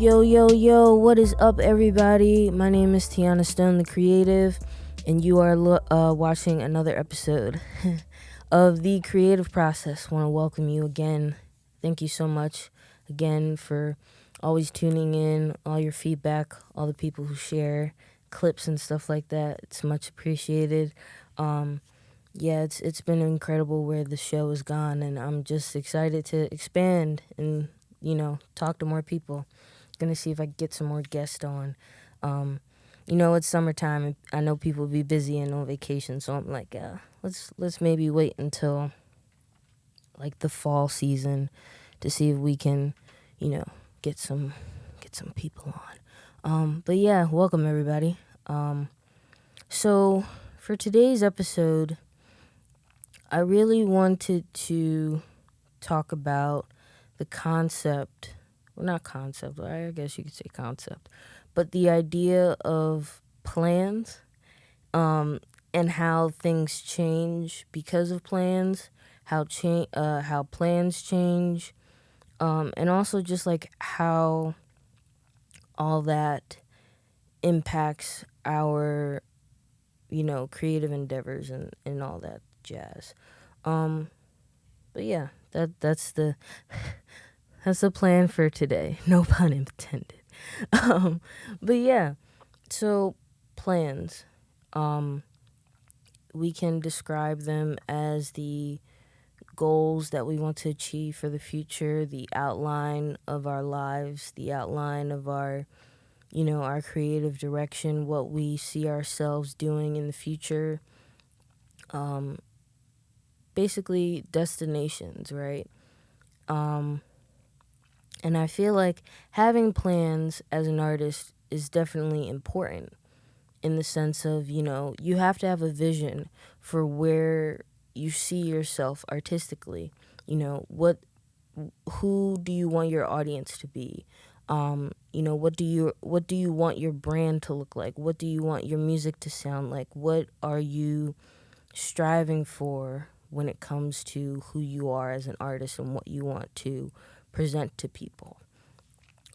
Yo, what is up, everybody? My name is Tiana Stone, the creative, and you are watching another episode of The Creative Process. Want to welcome you again. Thank you so much again for always tuning in, all your feedback, all the people who share clips and stuff like that. It's much appreciated. It's been incredible where the show has gone, and I'm just excited to expand and talk to more people. Gonna see if I can get some more guests on. It's summertime and I know people will be busy and on vacation, so I'm like, let's maybe wait until like the fall season to see if we can, get some people on. But yeah, welcome everybody. So for today's episode, I really wanted to talk about the concept. Well, not concept, I guess you could say concept, but the idea of plans, and how things change because of plans, how plans change, and also just like how all that impacts our, creative endeavors and all that jazz. But yeah, that's the That's the plan for today. No pun intended. But yeah, so plans. We can describe them as the goals that we want to achieve for the future, the outline of our lives, the outline of our, our creative direction, what we see ourselves doing in the future. Basically, destinations, right? And I feel like having plans as an artist is definitely important in the sense of, you have to have a vision for where you see yourself artistically. Who do you want your audience to be? What do you want your brand to look like? What do you want your music to sound like? What are you striving for when it comes to who you are as an artist and what you want to present to people?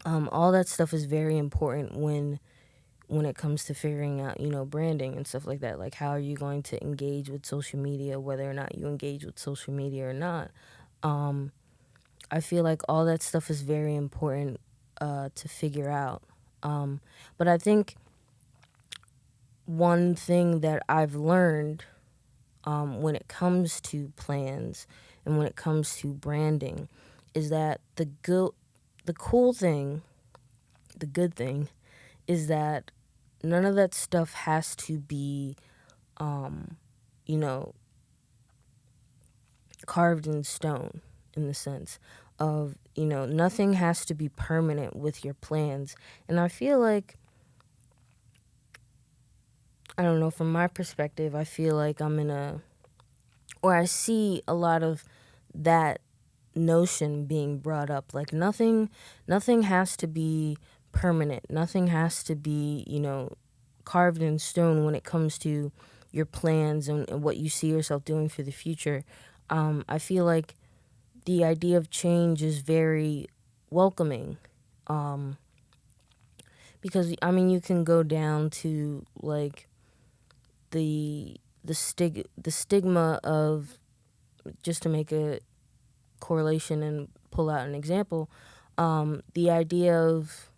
All that stuff is very important when it comes to figuring out, branding and stuff like that. Like, how are you going to engage with social media, whether or not you engage with social media or not? I feel like all that stuff is very important to figure out. But I think one thing that I've learned when it comes to plans and when it comes to branding is that the good thing is that none of that stuff has to be, carved in stone, in the sense of, nothing has to be permanent with your plans. And I feel like, I don't know, from my perspective, I feel like I see a lot of that notion being brought up. Like, nothing has to be permanent. Nothing has to be, carved in stone when it comes to your plans and what you see yourself doing for the future. I feel like the idea of change is very welcoming. Because you can go down to like the stigma of, just to make a correlation and pull out an example, the idea of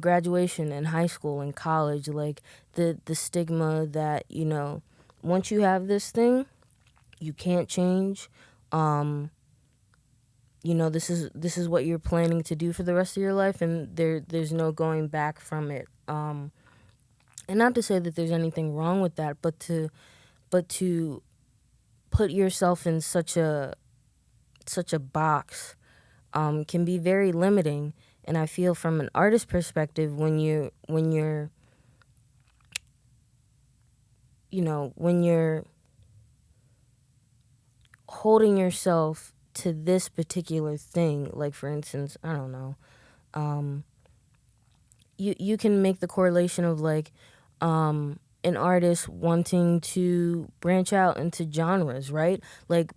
graduation in high school and college, like the stigma that, once you have this thing, you can't change. This is what you're planning to do for the rest of your life, and there's no going back from it. And not to say that there's anything wrong with that, but to put yourself in such a box can be very limiting. And I feel from an artist perspective, when you're holding yourself to this particular thing, like for instance, I don't know, you can make the correlation of like an artist wanting to branch out into genres, right? Like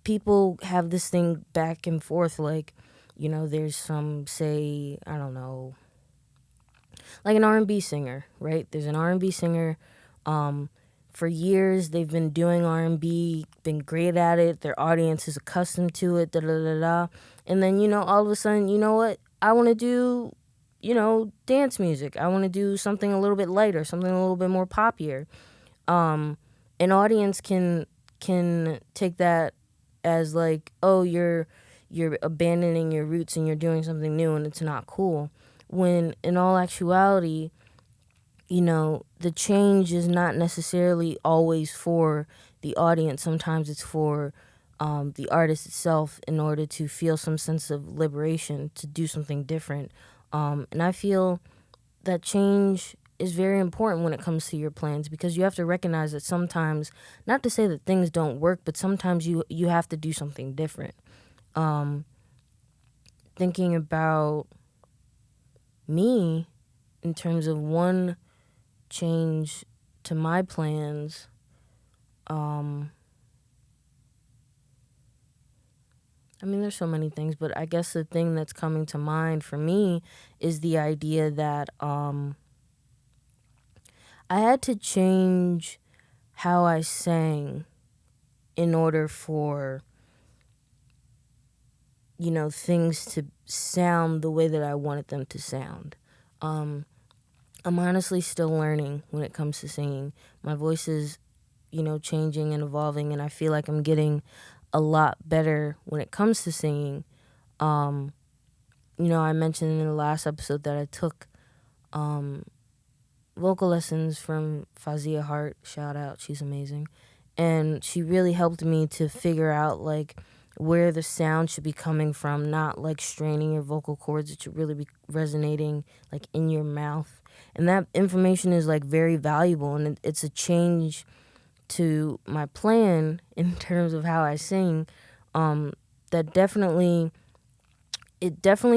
people have this thing back and forth, like, there's some, say, I don't know, like an R&B singer, right? There's an R&B singer. For years, they've been doing R&B, been great at it. Their audience is accustomed to it, da da da da. And then, all of a sudden, you know what? I want to do, dance music. I want to do something a little bit lighter, something a little bit more poppier. An audience can take that as like, oh, you're abandoning your roots and you're doing something new, and it's not cool. When in all actuality, the change is not necessarily always for the audience. Sometimes it's for the artist itself in order to feel some sense of liberation, to do something different. And I feel that change is very important when it comes to your plans, because you have to recognize that sometimes, not to say that things don't work, but sometimes you have to do something different. Thinking about me in terms of one change to my plans, there's so many things, but I guess the thing that's coming to mind for me is the idea that I had to change how I sang in order for, things to sound the way that I wanted them to sound. I'm honestly still learning when it comes to singing. My voice is, changing and evolving, and I feel like I'm getting a lot better when it comes to singing. I mentioned in the last episode that I took vocal lessons from Fazia Hart. Shout out, she's amazing. And she really helped me to figure out like where the sound should be coming from, not like straining your vocal cords. It should really be resonating like in your mouth. And that information is like very valuable, and it's a change to my plan in terms of how I sing. That definitely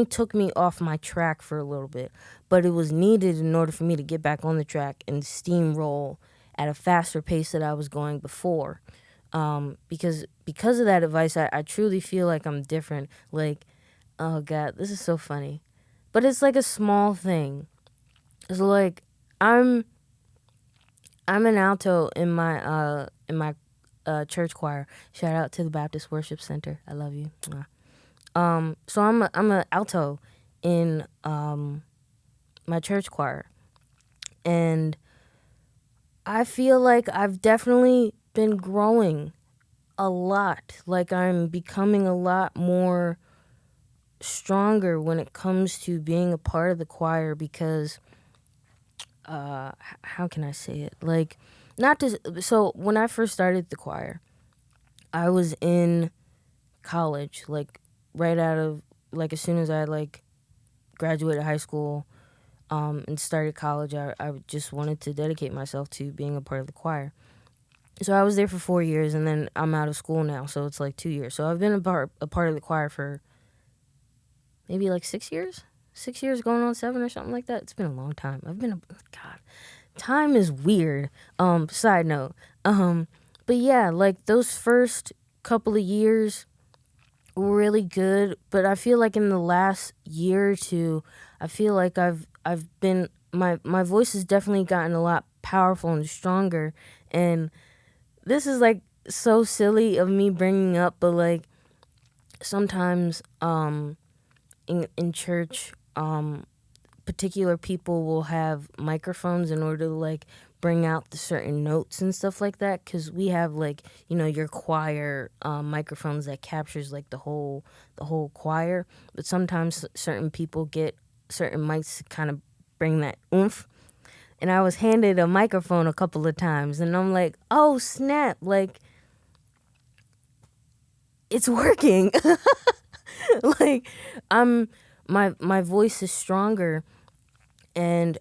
took me off my track for a little bit, but it was needed in order for me to get back on the track and steamroll at a faster pace that I was going before. Because of that advice, I truly feel like I'm different. Like, oh God, this is so funny, but it's like a small thing. It's like I'm an alto in my church choir. Shout out to the Baptist Worship Center. I love you. So I'm a alto in my church choir, and I feel like I've definitely been growing a lot. Like I'm becoming a lot more stronger when it comes to being a part of the choir, because how can I say it? Like, not to, so when I first started the choir, I was in college, like right out of, like as soon as I like graduated high school and started college, I just wanted to dedicate myself to being a part of the choir. So I was there for 4 years, and then I'm out of school now, so it's like 2 years. So I've been a part of the choir for maybe like 6 years? 6 years going on 7 or something like that. It's been a long time. God, time is weird. Side note. But yeah, like those first couple of years were really good, but I feel like in the last year or two, I feel like I've been, my voice has definitely gotten a lot powerful and stronger. And this is like so silly of me bringing up, but like sometimes in church, particular people will have microphones in order to like bring out the certain notes and stuff like that, because we have like your choir microphones that captures like the whole choir, but sometimes certain people get certain mics to kind of bring that oomph. And I was handed a microphone a couple of times, and I'm like, oh snap, like it's working. Like my voice is stronger, and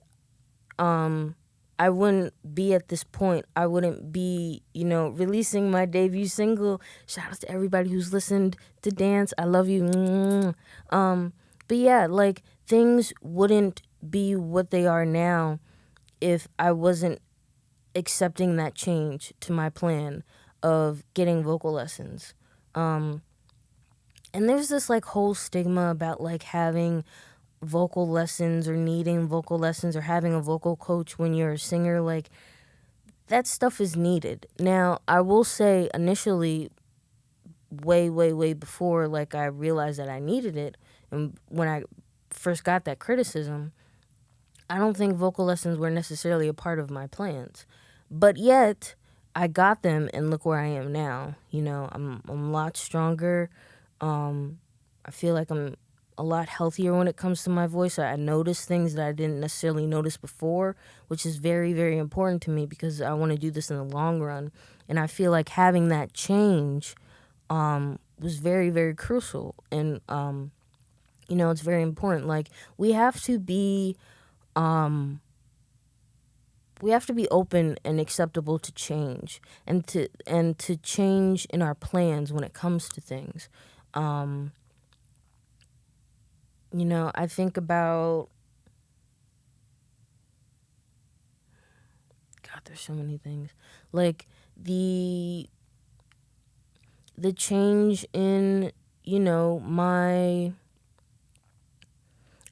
I wouldn't be at this point. I wouldn't be, releasing my debut single. Shout out to everybody who's listened to Dance. I love you. But yeah, like things wouldn't be what they are now if I wasn't accepting that change to my plan of getting vocal lessons. And there's this like whole stigma about like having vocal lessons or needing vocal lessons or having a vocal coach when you're a singer. Like, that stuff is needed. Now, I will say initially, way before like I realized that I needed it, and when I first got that criticism, I don't think vocal lessons were necessarily a part of my plans. But yet, I got them, and look where I am now. You know, I'm a lot stronger. I feel like I'm a lot healthier when it comes to my voice. I notice things that I didn't necessarily notice before, which is very, very important to me because I want to do this in the long run. And I feel like having that change was very, very crucial. And, you know, it's very important. Like, we have to be open and acceptable to change, and to change in our plans when it comes to things. You know, I think about, God, there's so many things. Like the change in, you know,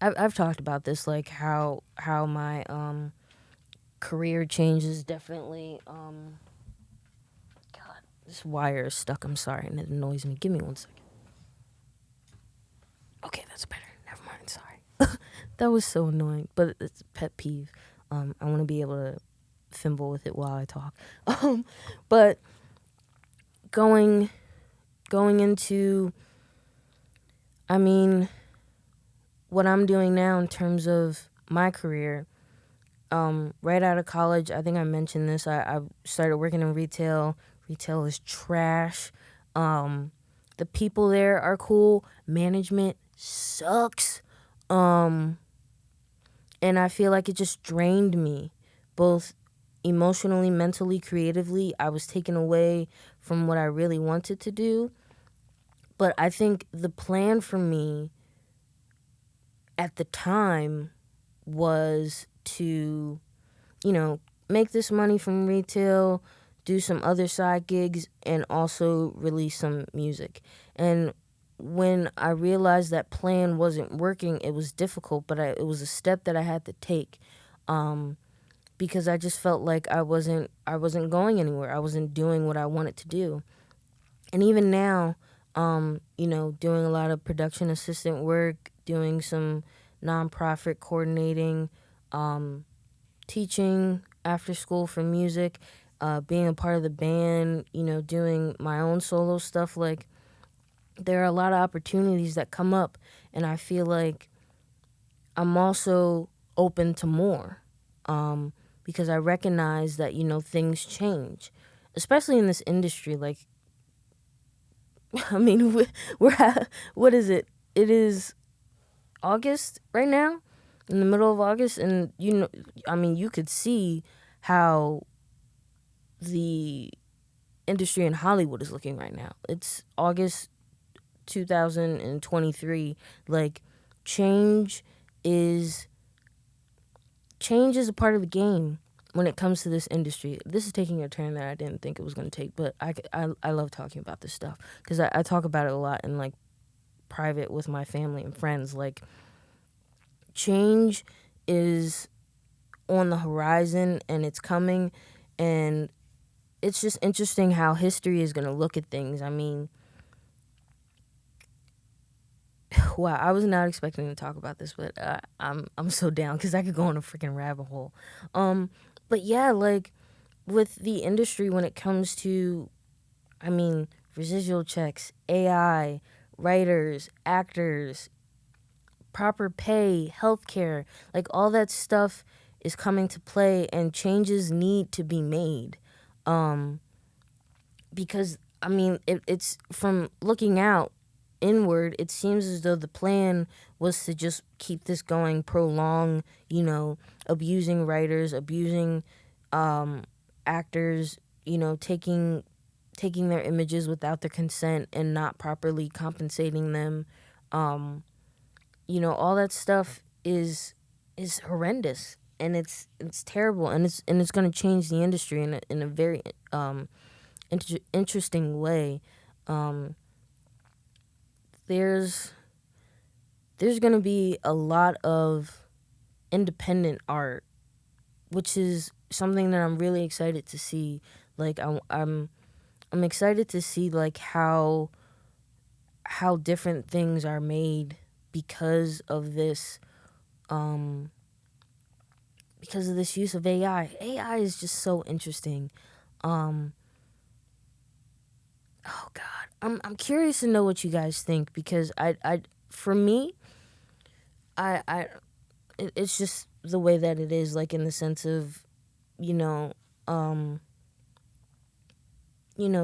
I've talked about this, like how my career changes definitely. God, this wire is stuck. I'm sorry, and it annoys me. Give me 1 second. Okay, that's better. Never mind. Sorry. That was so annoying, but it's a pet peeve. I want to be able to fimble with it while I talk. But going into, I mean, what I'm doing now in terms of my career. Right out of college, I think I mentioned this. I started working in retail. Retail is trash. The people there are cool. Management sucks. And I feel like it just drained me, both emotionally, mentally, creatively. I was taken away from what I really wanted to do. But I think the plan for me at the time was to, you know, make this money from retail, do some other side gigs, and also release some music. And when I realized that plan wasn't working, it was difficult, but it was a step that I had to take, because I just felt like I wasn't going anywhere. I wasn't doing what I wanted to do. And even now, you know, doing a lot of production assistant work, doing some nonprofit coordinating, teaching after school for music, being a part of the band, you know, doing my own solo stuff. Like, there are a lot of opportunities that come up, and I feel like I'm also open to more, because I recognize that, you know, things change, especially in this industry. Like, I mean, we're at, what is it? It is August right now, in the middle of August, and you know, I mean, you could see how the industry in Hollywood is looking right now. It's August 2023. Like, change is a part of the game when it comes to this industry. This is taking a turn that I didn't think it was going to take, but I love talking about this stuff because I talk about it a lot in like private with my family and friends. Like, change is on the horizon and it's coming, and it's just interesting how history is going to look at things. I mean, wow, I was not expecting to talk about this, but I'm so down because I could go on a freaking rabbit hole. But yeah, like with the industry when it comes to, I mean, residual checks, AI, writers, actors, proper pay, healthcare, like all that stuff is coming to play, and changes need to be made. Because I mean, it's from looking out inward, it seems as though the plan was to just keep this going, prolong, you know, abusing writers, abusing actors, you know, taking their images without their consent and not properly compensating them. You know, all that stuff is horrendous, and it's terrible, and it's going to change the industry in a very interesting way. there's going to be a lot of independent art, which is something that I'm really excited to see. Like I'm excited to see like how different things are made because of this use of AI. AI is just so interesting. Um oh god. I'm curious to know what you guys think, because for me, I it's just the way that it is, like in the sense of, you know, um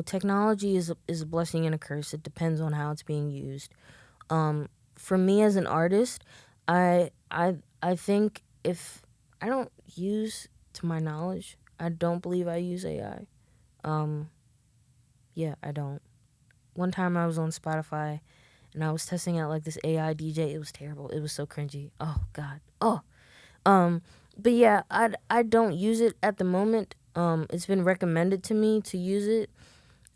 technology is a blessing and a curse. It depends on how it's being used. For me as an artist, I think, if I don't use, to my knowledge, I don't believe I use AI. Um, yeah, I don't. One time I was on Spotify and I was testing out like this AI DJ. It was terrible. It was so cringy. Oh God. Oh. Um, but yeah, I don't use it at the moment. It's been recommended to me to use it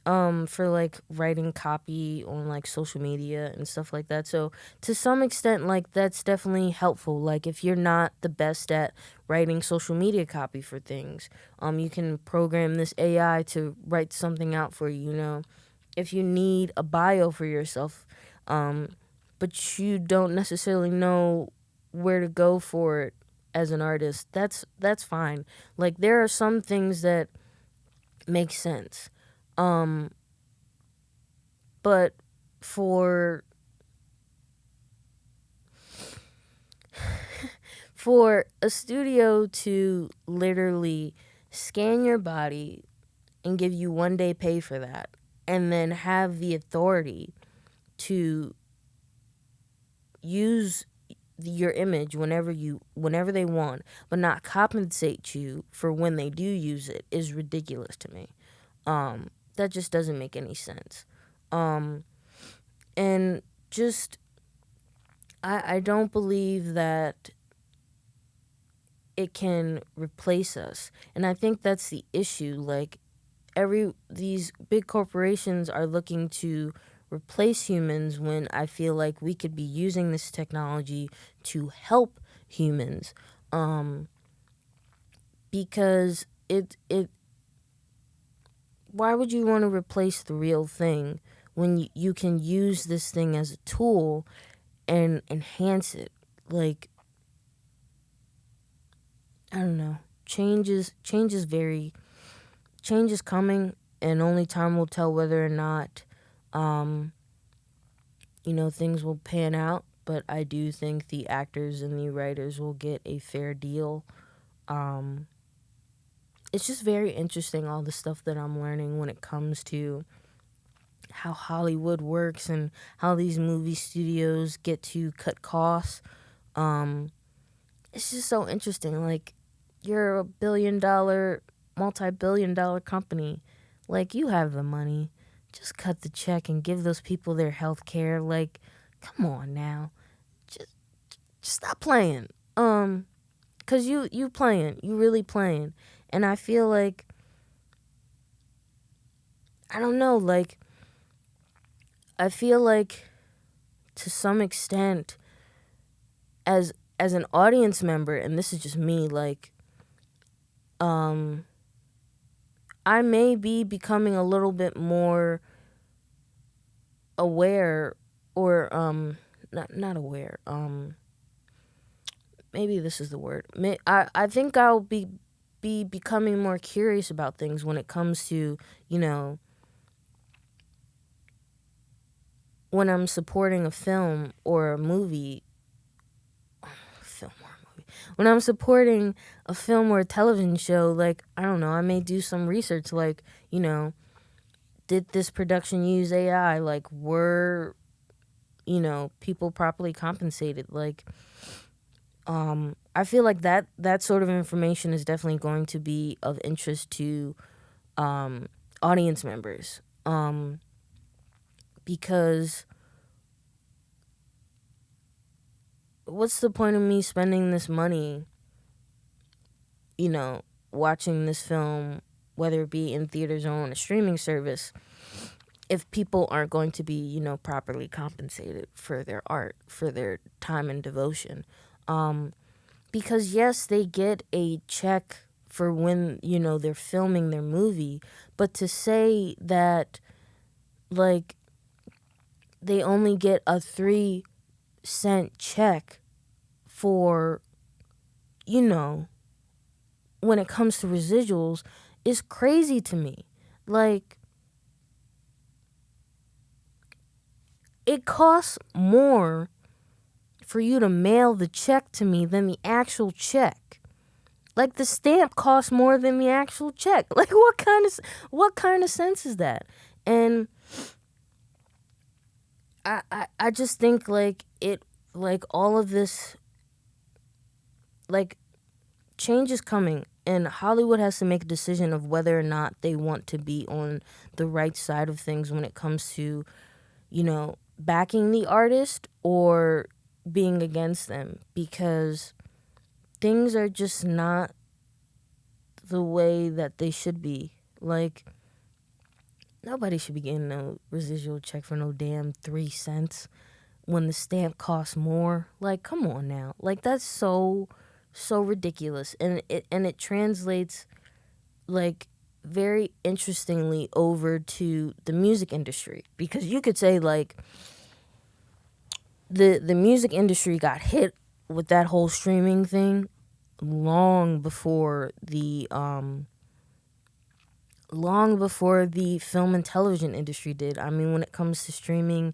for like writing copy on like social media and stuff like that. So to some extent, like, that's definitely helpful. Like, if you're not the best at writing social media copy for things, you can program this AI to write something out for you. You know, if you need a bio for yourself, but you don't necessarily know where to go for it as an artist, that's fine. Like, there are some things that make sense. Um, but for for a studio to literally scan your body and give you 1 day pay for that, and then have the authority to use your image whenever they want, but not compensate you for when they do use it, is ridiculous to me. That just doesn't make any sense. And just, I don't believe that it can replace us. And I think that's the issue. Like, these big corporations are looking to replace humans, when I feel like we could be using this technology to help humans. Because it why would you want to replace the real thing when you can use this thing as a tool and enhance it? Like, I don't know. Change is coming, and only time will tell whether or not things will pan out. But I do think the actors and the writers will get a fair deal. It's just very interesting, all the stuff that I'm learning when it comes to how Hollywood works and how these movie studios get to cut costs. It's just so interesting. Like, you're a multi-billion dollar company. Like, you have the money. Just cut the check and give those people their health care. Like, come on now. Just stop playing. 'Cause you playing. You really playing. And I feel like, I don't know, like, I feel like, to some extent, as an audience member, and this is just me, like, I may be becoming a little bit more aware, or not aware. Maybe this is the word. I think I'll be becoming more curious about things when it comes to, when I'm supporting a film or a movie. When I'm supporting a film or a television show, like, I don't know, I may do some research, like, did this production use AI? Like, were, people properly compensated? Like, I feel like that sort of information is definitely going to be of interest to audience members, because what's the point of me spending this money, watching this film, whether it be in theaters or on a streaming service, if people aren't going to be, properly compensated for their art, for their time and devotion. Because yes, they get a check for when, they're filming their movie, but to say that like they only get a 3-cent check for, when it comes to residuals is crazy to me. Like, it costs more for you to mail the check to me than the actual check. Like, the stamp costs more than the actual check. Like, what kind of sense is that? And I just think all of this, like, change is coming, and Hollywood has to make a decision of whether or not they want to be on the right side of things when it comes to, backing the artist or being against them, because things are just not the way that they should be. Like, nobody should be getting no residual check for no damn 3 cents when the stamp costs more. Like, come on now. Like, that's so ridiculous. And it translates, like, very interestingly over to the music industry, because you could say, like, the music industry got hit with that whole streaming thing long before the film and television industry did. I mean, when it comes to streaming,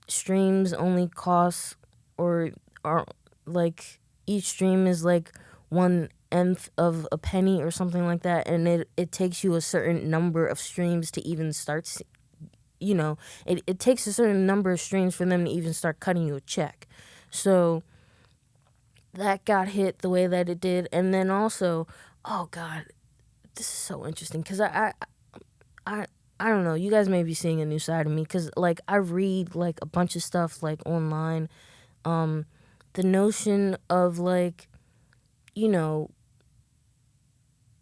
streams only cost, or are like, each stream is like 1/nth of a penny or something like that, and it takes you a certain number of streams to even start. It takes a certain number of streams for them to even start cutting you a check. So that got hit the way that it did. And then also, oh God, this is so interesting, because I don't know, you guys may be seeing a new side of me, because like, I read like a bunch of stuff like online, the notion of, like,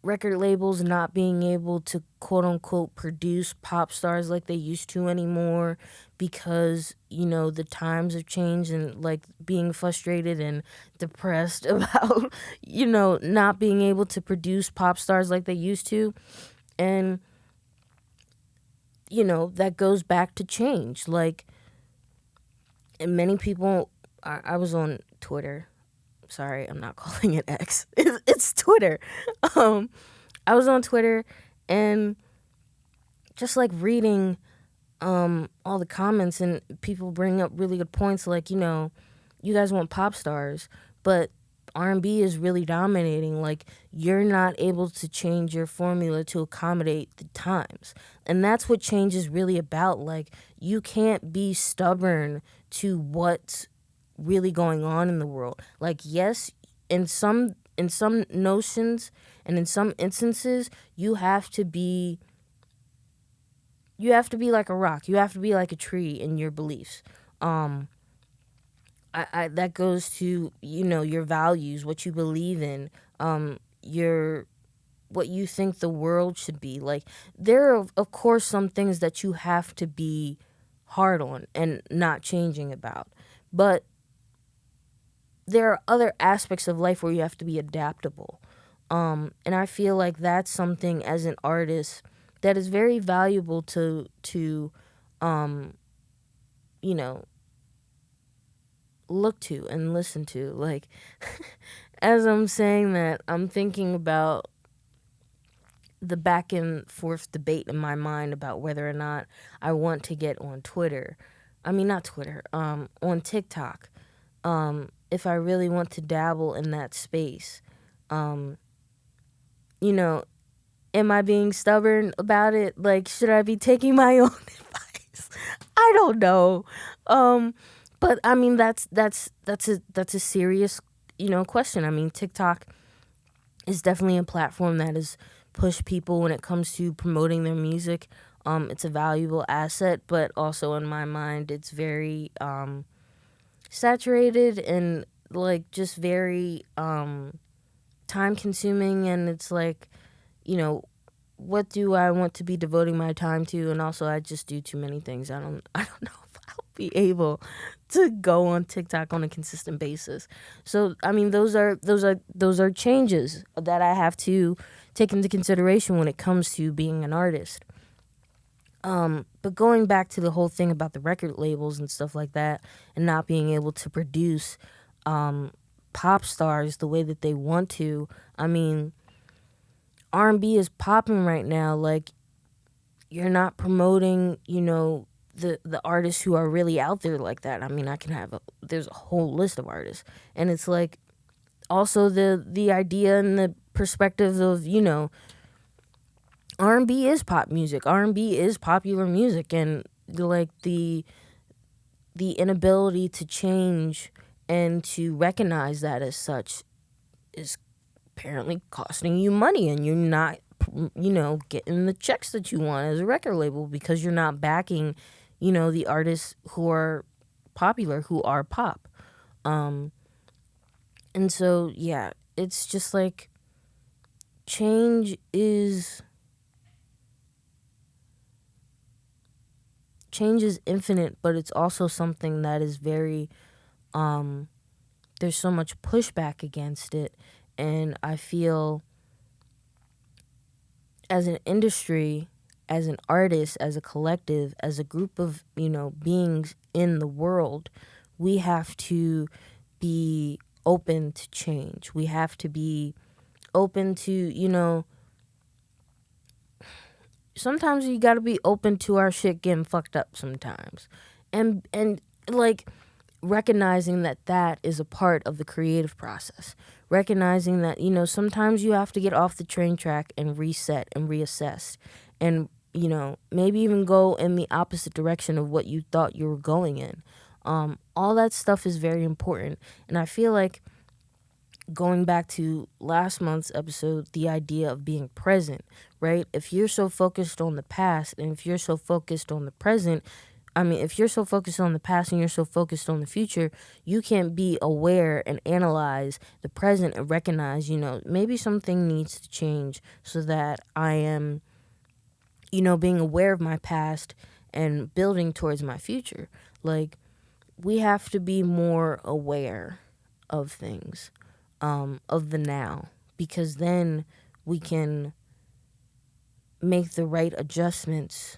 record labels not being able to quote unquote produce pop stars like they used to anymore, because the times have changed, and like, being frustrated and depressed about not being able to produce pop stars like they used to. And that goes back to change. Like, and many people, I was on Twitter. Sorry, I'm not calling it X. It's Twitter. I was on Twitter, and just like reading all the comments, and people bring up really good points, like, you guys want pop stars, but R&B is really dominating. Like, you're not able to change your formula to accommodate the times. And that's what change is really about. Like, you can't be stubborn to what's really going on in the world. Like, yes, in some notions and in some instances, you have to be like a rock. You have to be like a tree in your beliefs. I that goes to, your values, what you believe in, your what you think the world should be. Like, there are, of course, some things that you have to be hard on and not changing about. But there are other aspects of life where you have to be adaptable. And I feel like that's something, as an artist, that is very valuable to look to and listen to. Like, as I'm saying that, I'm thinking about the back and forth debate in my mind about whether or not I want to get on Twitter. I mean, not Twitter, on TikTok. If I really want to dabble in that space. Am I being stubborn about it? Like, should I be taking my own advice? I don't know. But I mean, that's a serious, question. I mean, TikTok is definitely a platform that has pushed people when it comes to promoting their music. It's a valuable asset, but also, in my mind, it's very saturated and, like, just very time consuming, and it's like, what do I want to be devoting my time to? And also, I just do too many things. I don't know if I'll be able to go on TikTok on a consistent basis. So, I mean, those are changes that I have to take into consideration when it comes to being an artist. But going back to the whole thing about the record labels and stuff like that, and not being able to produce pop stars the way that they want to. I mean, R&B is popping right now. Like, you're not promoting, the artists who are really out there like that. I mean, there's a whole list of artists, and it's like also the idea and the perspective of, R&B is pop music. R&B is popular music, and like the inability to change and to recognize that as such is apparently costing you money, and you're not, getting the checks that you want as a record label because you're not backing, the artists who are popular, who are pop. And so, yeah, it's just like change is infinite, but it's also something that is very, there's so much pushback against it. And I feel as an industry, as an artist, as a collective, as a group of, beings in the world, we have to be open to change. We have to be open to, sometimes you got to be open to our shit getting fucked up sometimes. And like recognizing that is a part of the creative process. Recognizing that, sometimes you have to get off the train track and reset and reassess and, maybe even go in the opposite direction of what you thought you were going in. All that stuff is very important. And I feel like going back to last month's episode, the idea of being present, right? If you're so focused on the past and if you're so focused on the present, if you're so focused on the past and you're so focused on the future, you can't be aware and analyze the present and recognize, maybe something needs to change so that I am, being aware of my past and building towards my future. Like, we have to be more aware of things, of the now, because then we can make the right adjustments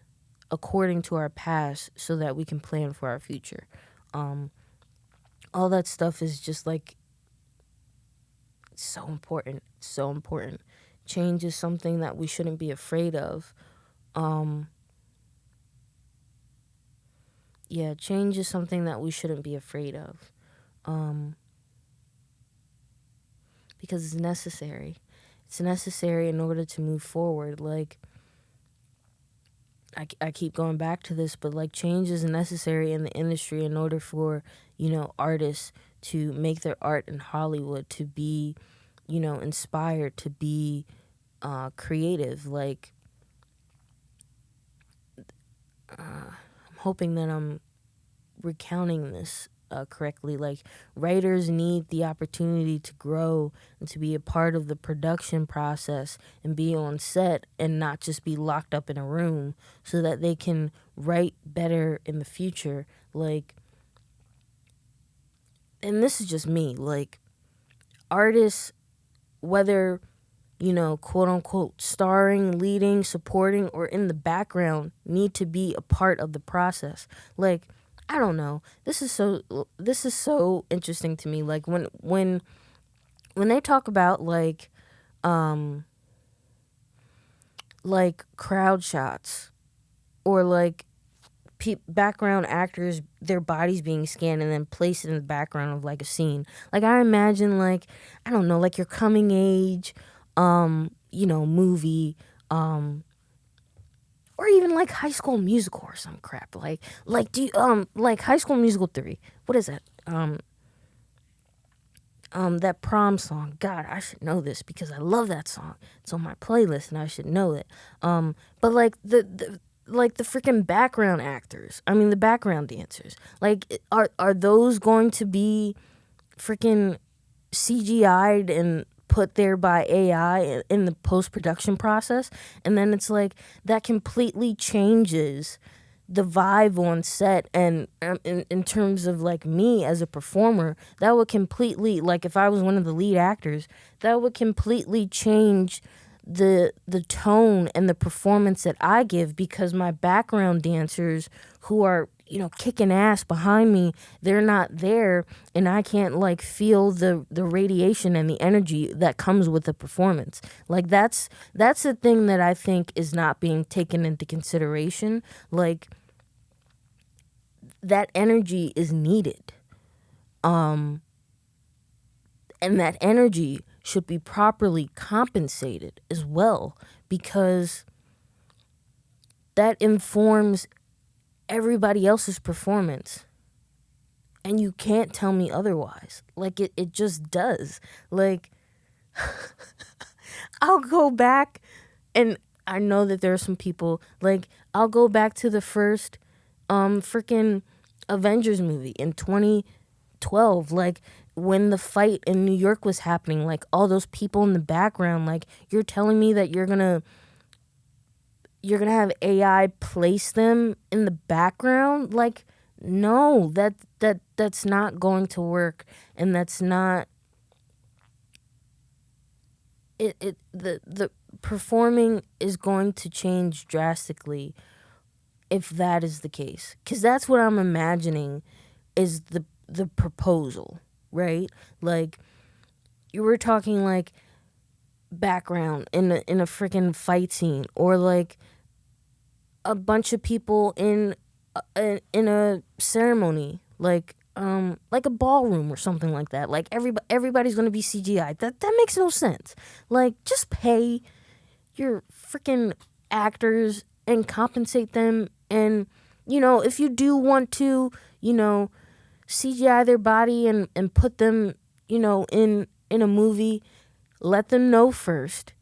according to our past so that we can plan for our future. All that stuff is just like so important. So important. Change is something that we shouldn't be afraid of. Change is something that we shouldn't be afraid of. Because it's necessary. It's necessary in order to move forward. Like, I keep going back to this, but like change is necessary in the industry in order for, artists to make their art in Hollywood, to be, inspired, to be creative. Like, I'm hoping that I'm recounting this correctly. Like, writers need the opportunity to grow and to be a part of the production process and be on set and not just be locked up in a room so that they can write better in the future. Like, and this is just me, like, artists, whether, quote unquote, starring, leading, supporting, or in the background, need to be a part of the process. Like, I don't know. This is so interesting to me. Like, when they talk about like crowd shots or like background actors, their bodies being scanned and then placed in the background of like a scene. Like, I imagine like, I don't know, like your coming age, movie, or even like High School Musical or some crap. Like do you, like High School Musical 3. What is that? That prom song. God, I should know this because I love that song. It's on my playlist and I should know it. But like the freaking background actors. I mean, the background dancers. Like, are those going to be freaking CGI'd and put there by AI in the post-production process. And then it's like that completely changes the vibe on set. And in terms of like me as a performer, that would completely, like if I was one of the lead actors, that would completely change the tone and the performance that I give, because my background dancers who are, you know, kicking ass behind me, they're not there, and I can't like feel the radiation and the energy that comes with the performance. Like that's the thing that I think is not being taken into consideration. Like that energy is needed. And that energy should be properly compensated as well, because that informs everybody else's performance. And you can't tell me otherwise. Like it just does. Like I'll go back, and I know that there are some people, like I'll go back to the first freaking Avengers movie in 2012, like when the fight in New York was happening, like all those people in the background, like you're telling me that you're gonna have AI place them in the background? Like, no, that's not going to work, and that's not the performing is going to change drastically if that is the case, because that's what I'm imagining is the proposal, right? Like you were talking like background in a freaking fight scene, or like a bunch of people in a ceremony, like a ballroom or something like that. Like everybody's gonna be CGI. That makes no sense. Like just pay your freaking actors and compensate them. And you know, if you do want to, you know, CGI their body and put them, you know, in a movie, let them know first,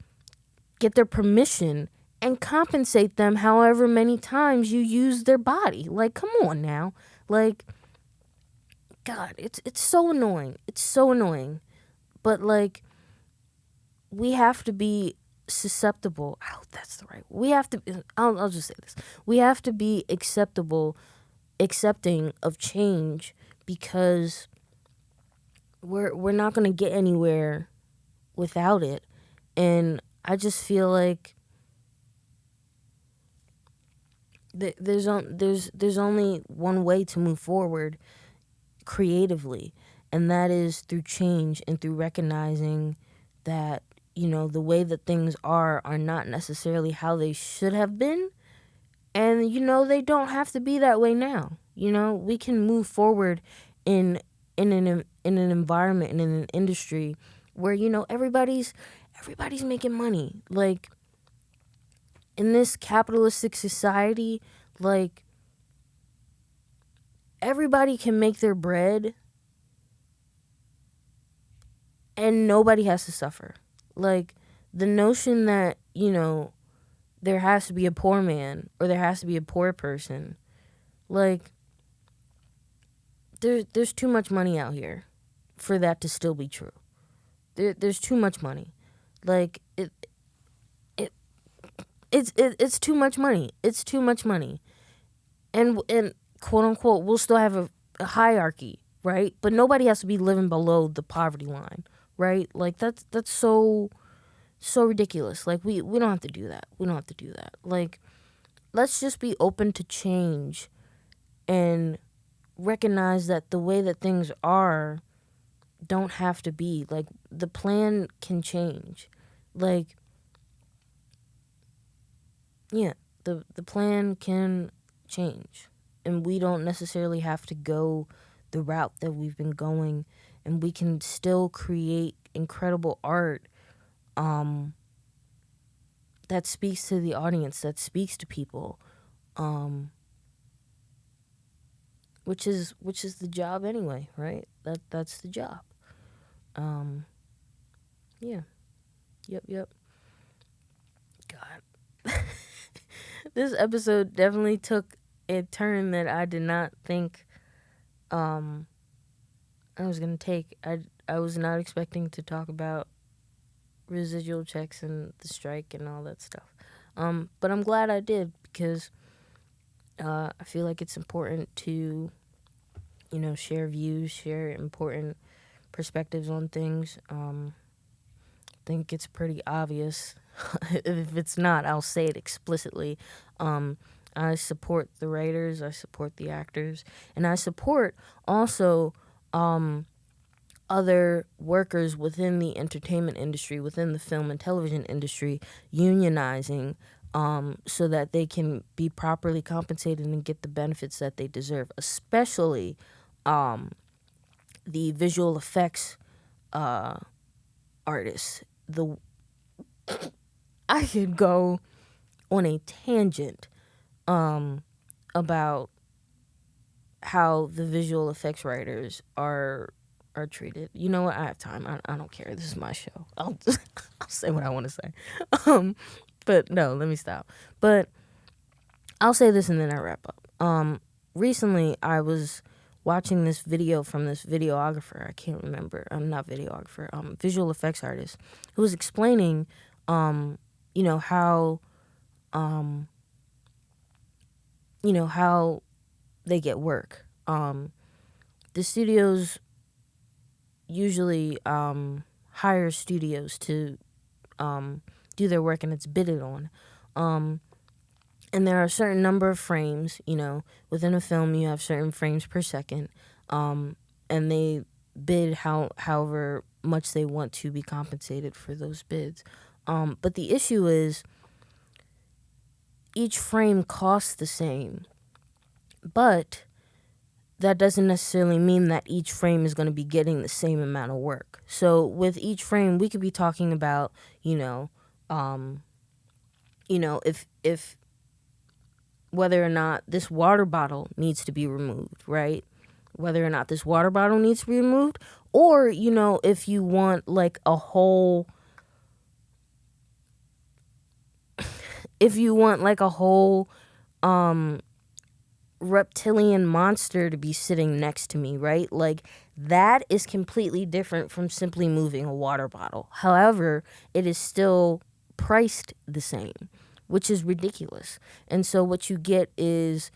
get their permission, and compensate them however many times you use their body. Like, come on now. Like, God, it's so annoying. It's so annoying. But like, we have to be susceptible. Oh, that's the right. We have to. I'll just say this. We have to be accepting of change, because we're not gonna get anywhere without it. And I just feel like there's only one way to move forward creatively, and that is through change and through recognizing that, you know, the way that things are not necessarily how they should have been, and you know, they don't have to be that way now. You know, we can move forward in an environment and in an industry where, you know, everybody's making money. Like in this capitalistic society, like everybody can make their bread and nobody has to suffer. Like the notion that, you know, there has to be a poor man or there has to be a poor person, like there's too much money out here for that to still be true. There's too much money. Like it's too much money. It's too much money. And quote unquote, we'll still have a hierarchy, right? But nobody has to be living below the poverty line, right? Like that's so ridiculous. Like we don't have to do that. We don't have to do that. Like let's just be open to change and recognize that the way that things are don't have to be. Like the plan can change. Like yeah, the plan can change, and we don't necessarily have to go the route that we've been going, and we can still create incredible art that speaks to the audience, that speaks to people, which is the job anyway, right? That's the job. Yeah. Yep. God. This episode definitely took a turn that I did not think I was gonna take. I was not expecting to talk about residual checks and the strike and all that stuff. But I'm glad I did, because I feel like it's important to, share views, share important perspectives on things. I think it's pretty obvious. If it's not, I'll say it explicitly. I support the writers, I support the actors, and I support also other workers within the entertainment industry, within the film and television industry, unionizing so that they can be properly compensated and get the benefits that they deserve, especially the visual effects artists. I could go on a tangent about how the visual effects writers are treated. You know what? I have time. I don't care. This is my show. I'll say what I want to say. But no, let me stop. But I'll say this and then I wrap up. Recently I was watching this video from this videographer. I can't remember. I'm not videographer. Visual effects artist, who was explaining, how, how they get work. The studios usually hire studios to do their work, and it's bidded on. And there are a certain number of frames, within a film you have certain frames per second, and they bid however much they want to be compensated for those bids. But the issue is each frame costs the same, but that doesn't necessarily mean that each frame is going to be getting the same amount of work. So with each frame, we could be talking about, if whether or not this water bottle needs to be removed, right? Whether or not this water bottle needs to be removed, or, if you want like a whole, reptilian monster to be sitting next to me, right? Like, that is completely different from simply moving a water bottle. However, it is still priced the same, which is ridiculous. And so what you get is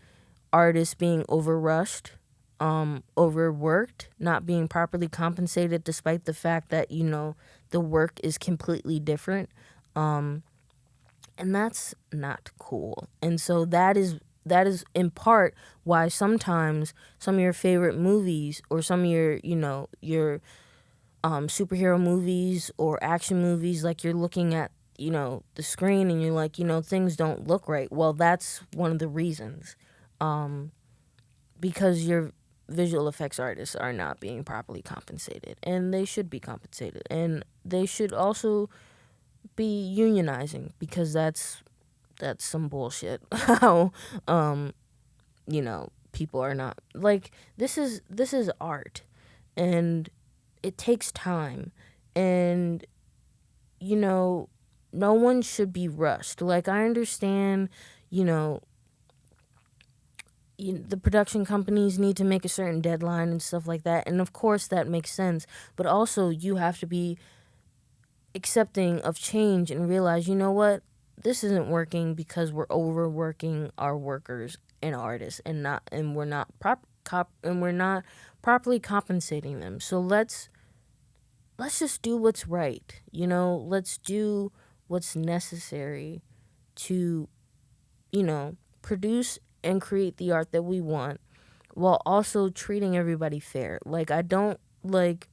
artists being overrushed, overworked, not being properly compensated, despite the fact that, the work is completely different. And that's not cool. And so that is in part why sometimes some of your favorite movies, or some of your superhero movies or action movies, like, you're looking at, the screen and you're like, things don't look right. Well, that's one of the reasons. Because your visual effects artists are not being properly compensated, and they should be compensated. And they should also be unionizing, because that's some bullshit. How people are not, like, this is art, and it takes time, and no one should be rushed. Like, I understand, the production companies need to make a certain deadline and stuff like that, and of course that makes sense, but also you have to be accepting of change and realize, what, this isn't working because we're overworking our workers and artists, and we're not properly compensating them. So let's just do what's right. Let's do what's necessary to, produce and create the art that we want, while also treating everybody fair. Like, I don't like,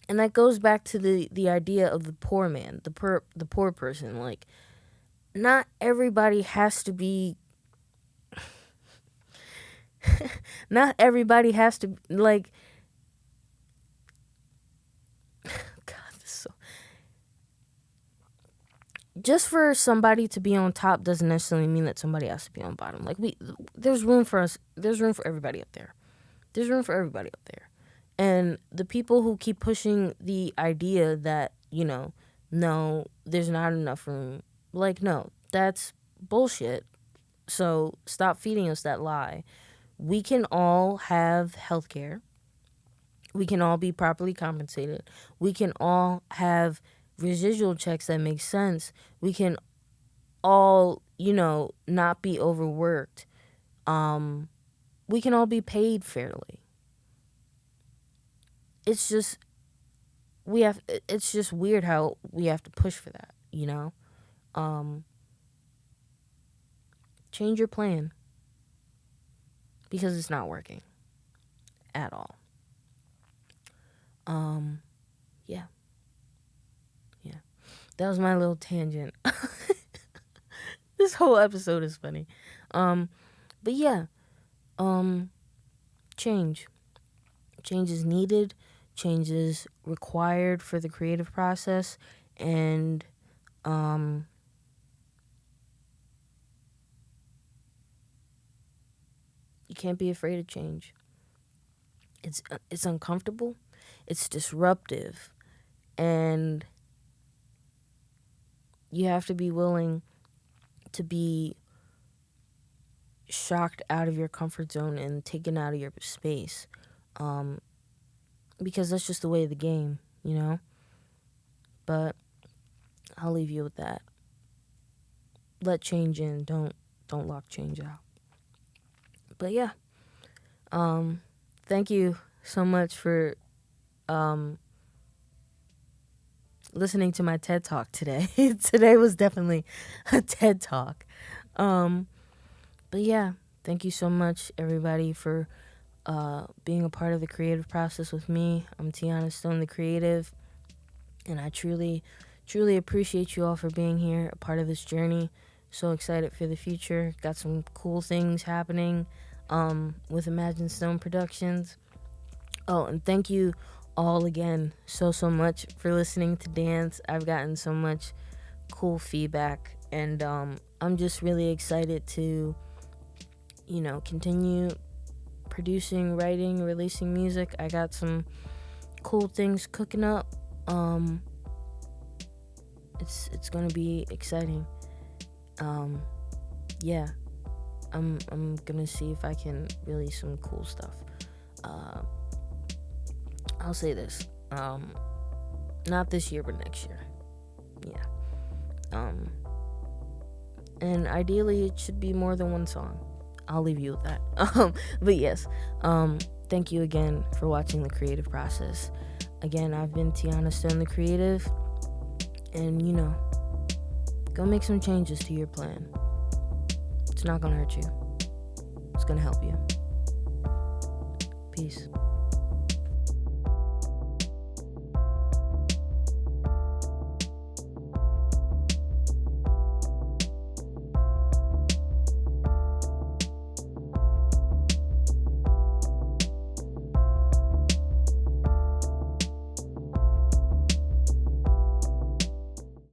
and that goes back to the idea of the poor man, the poor person. Like, not everybody has to be not everybody has to, like, God, just for somebody to be on top doesn't necessarily mean that somebody has to be on bottom. Like, there's room for everybody up there. There's room for everybody up there. And the people who keep pushing the idea that, no, there's not enough room, like, no, that's bullshit. So stop feeding us that lie. We can all have health care. We can all be properly compensated. We can all have residual checks that make sense. We can all, not be overworked. We can all be paid fairly. It's just it's just weird how we have to push for that, Change your plan, because it's not working at all. Yeah. That was my little tangent. This whole episode is funny. But yeah, change. Change is needed. Change is required for the creative process. And, you can't be afraid of change. It's uncomfortable. It's disruptive. And you have to be willing to be shocked out of your comfort zone and taken out of your space, because that's just the way of the game, but I'll leave you with that. Let change in, don't lock change out. But yeah, thank you so much for listening to my TED Talk today. Today was definitely a TED Talk. But yeah, thank you so much, everybody, for being a part of the creative process with me. I'm Tiana Stone, the creative, and I truly, truly appreciate you all for being here, a part of this journey. So excited for the future. Got some cool things happening with Imagine Stone Productions. Oh, and thank you all again so much for listening to Dance. I've gotten so much cool feedback, and I'm just really excited to continue producing, writing, releasing music. I got some cool things cooking up. It's gonna be exciting. Yeah, I'm gonna see if I can release some cool stuff. I'll say this, not this year, but next year. Yeah. And ideally it should be more than one song. I'll leave you with that. But yes, thank you again for watching The Creative Process. Again, I've been Tiana Stone, the creative, and go make some changes to your plan. It's not gonna hurt you. It's gonna help you. Peace.